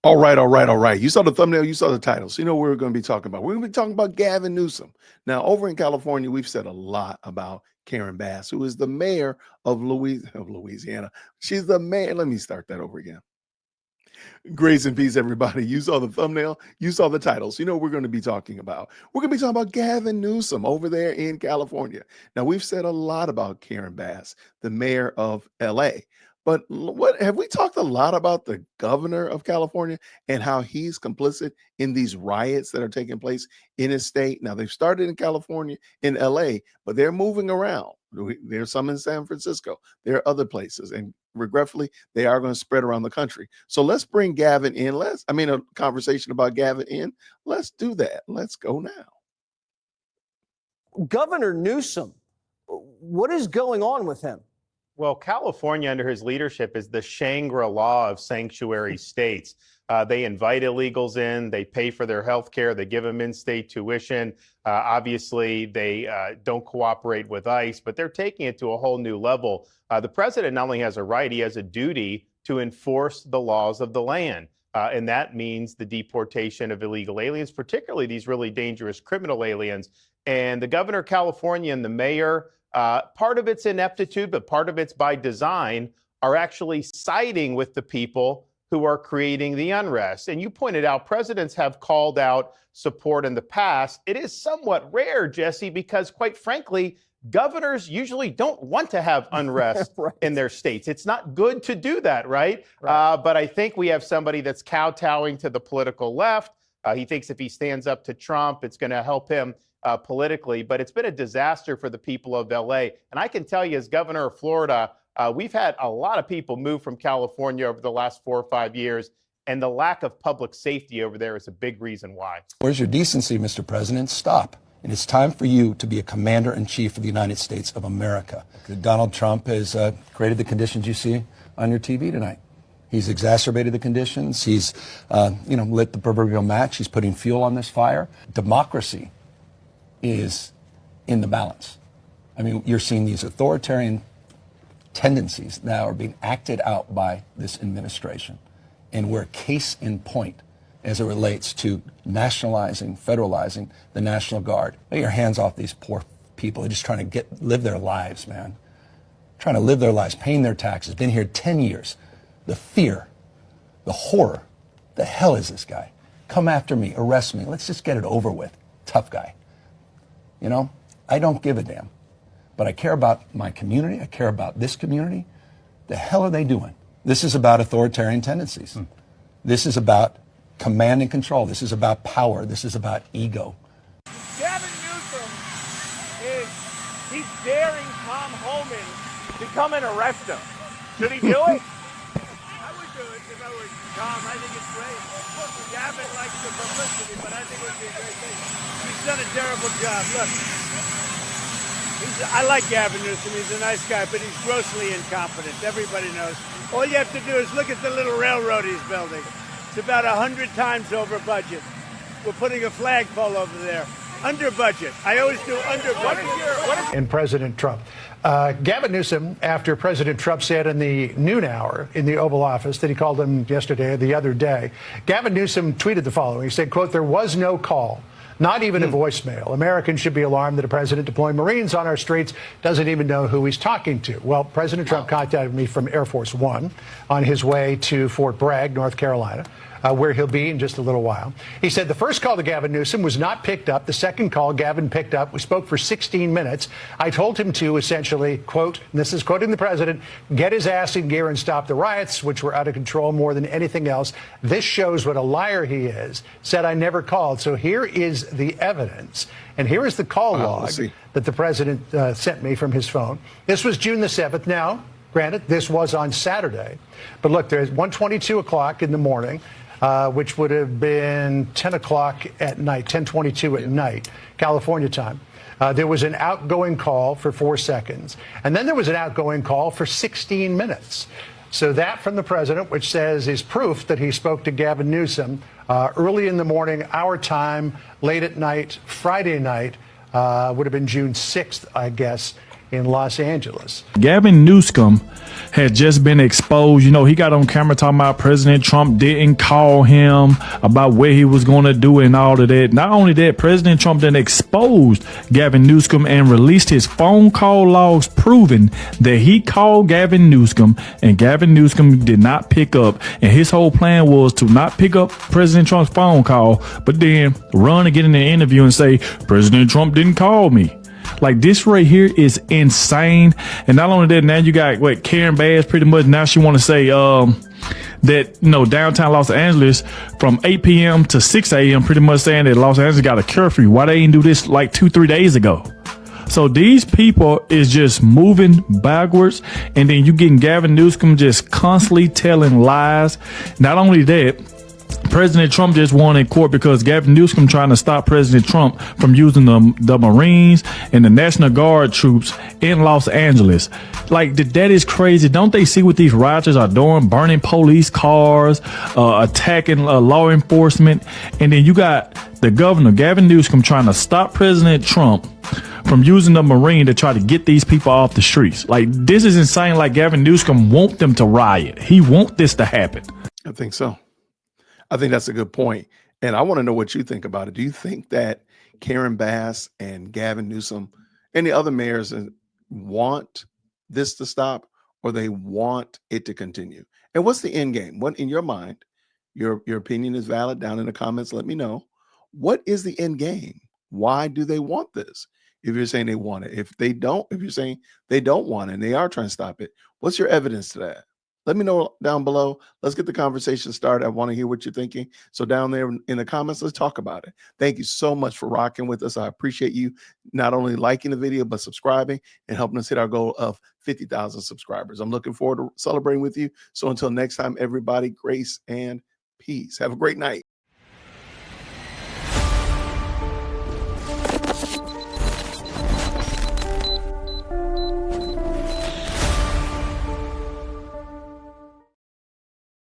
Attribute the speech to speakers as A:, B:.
A: All right, all right, all right. You saw the thumbnail, you saw the title. So you know what we're going to be talking about. We're going to be talking about Gavin Newsom. Now, over in California, we've said a lot about Karen Bass, who is the mayor of Louisiana. She's the mayor. Let me start that over again. Grace and peace, everybody. You saw the thumbnail, you saw the title. So you know what we're going to be talking about. We're going to be talking about Gavin Newsom over there in California. Now, we've said a lot about Karen Bass, the mayor of LA. But what have we talked a lot about the governor of California and how he's complicit in these riots that are taking place in his state? Now, they've started in California, in LA, but they're moving around. There's some in San Francisco. There are other places. And regretfully, they are going to spread around the country. So let's bring Gavin in. A conversation about Gavin in. Let's do that. Let's go now.
B: Governor Newsom, what is going on with him?
C: Well, California under his leadership is the Shangri-La of sanctuary states. They invite illegals in, they pay for their health care, they give them in-state tuition. Obviously, they don't cooperate with ICE, but they're taking it to a whole new level. The president not only has a right, he has a duty to enforce the laws of the land. And that means the deportation of illegal aliens, particularly these really dangerous criminal aliens. And the governor of California and the mayor, part of it's ineptitude, but part of it's by design, are actually siding with the people who are creating the unrest. And you pointed out presidents have called out support in the past. It is somewhat rare, Jesse, because quite frankly, governors usually don't want to have unrest
B: right.
C: in their states. It's not good to do that, right? But I think we have somebody that's kowtowing to the political left. He thinks if he stands up to Trump, it's going to help him politically, but it's been a disaster for the people of LA. And I can tell you, as governor of Florida, we've had a lot of people move from California over the last 4 or 5 years, and the lack of public safety over there is a big reason why.
D: Where's your decency, Mr. President? Stop. And it's time for you to be a commander-in-chief of the United States of America. Donald Trump has created the conditions you see on your TV tonight. He's exacerbated the conditions. He's, lit the proverbial match. He's putting fuel on this fire. Democracy is in the balance. I mean, you're seeing these authoritarian tendencies that are being acted out by this administration. And we're case in point as it relates to nationalizing, federalizing the National Guard. Lay your hands off these poor people. They're just trying to live their lives, man. Trying to live their lives, paying their taxes, been here 10 years. The fear, the horror, the hell is this guy? Come after me, arrest me. Let's just get it over with. Tough guy. You know, I don't give a damn, but I care about my community. I care about this community. The hell are they doing? This is about authoritarian tendencies. This is about command and control. This is about power. This is about ego.
E: Gavin Newsom he's daring Tom Homan to come and arrest him. Should he do it? I would do it if I were Tom. I think it's great. Gavin likes the publicity, but I think it would be a great thing. He's done a terrible job. Look, I like Gavin Newsom. He's a nice guy, but he's grossly incompetent. Everybody knows. All you have to do is look at the little railroad he's building. It's about 100 times over budget. We're putting a flagpole over there. Under budget. I always do under budget.
F: And President Trump. Gavin Newsom, after President Trump said in the noon hour in the Oval Office that he called him yesterday or the other day, Gavin Newsom tweeted the following. He said, quote, "There was no call. Not even a voicemail. Americans should be alarmed that a president deploying Marines on our streets doesn't even know who he's talking to." Well, President Trump contacted me from Air Force One on his way to Fort Bragg, North Carolina, where he'll be in just a little while. He said the first call to Gavin Newsom was not picked up. The second call Gavin picked up. We spoke for 16 minutes. I told him to essentially, quote, and this is quoting the president, "get his ass in gear and stop the riots, which were out of control more than anything else. This shows what a liar he is. Said I never called." So here is the evidence. And here is the call log that the president sent me from his phone. This was June the 7th. Now, granted, this was on Saturday. But look, there's 1:22 o'clock in the morning. Which would have been 10 o'clock at night, 10:22 at night, California time. There was an outgoing call for 4 seconds. And then there was an outgoing call for 16 minutes. So that from the president, which says is proof that he spoke to Gavin Newsom early in the morning, our time, late at night, Friday night, would have been June 6th, I guess, in Los Angeles.
G: Gavin Newsom had just been exposed. You know, he got on camera talking about President Trump didn't call him about what he was going to do and all of that. Not only that, President Trump then exposed Gavin Newsom and released his phone call logs proving that he called Gavin Newsom and Gavin Newsom did not pick up. And his whole plan was to not pick up President Trump's phone call, but then run and get in the interview and say, President Trump didn't call me. Like, this right here is insane. And not only that, now you got Karen Bass pretty much now she want to say that, you know, downtown Los Angeles from 8 p.m. to 6 a.m. pretty much saying that Los Angeles got a curfew. Why they didn't do this like 2-3 days ago? So these people is just moving backwards, and then you getting Gavin Newsom just constantly telling lies. Not only that, President Trump just won in court because Gavin Newsom trying to stop President Trump from using the Marines and the National Guard troops in Los Angeles. Like, that is crazy. Don't they see what these rioters are doing? Burning police cars, attacking law enforcement. And then you got the governor, Gavin Newsom, trying to stop President Trump from using the Marine to try to get these people off the streets. Like, this is insane. Like, Gavin Newsom want them to riot. He want this to happen.
A: I think so. I think that's a good point. And I want to know what you think about it. Do you think that Karen Bass and Gavin Newsom and the other mayors want this to stop, or they want it to continue? And what's the end game? What, in your mind, your opinion is valid. Down in the comments, let me know. What is the end game? Why do they want this? If you're saying they want it, if you're saying they don't want it and they are trying to stop it, what's your evidence to that? Let me know down below. Let's get the conversation started. I want to hear what you're thinking. So down there in the comments, let's talk about it. Thank you so much for rocking with us. I appreciate you not only liking the video, but subscribing and helping us hit our goal of 50,000 subscribers. I'm looking forward to celebrating with you. So until next time, everybody, grace and peace. Have a great night.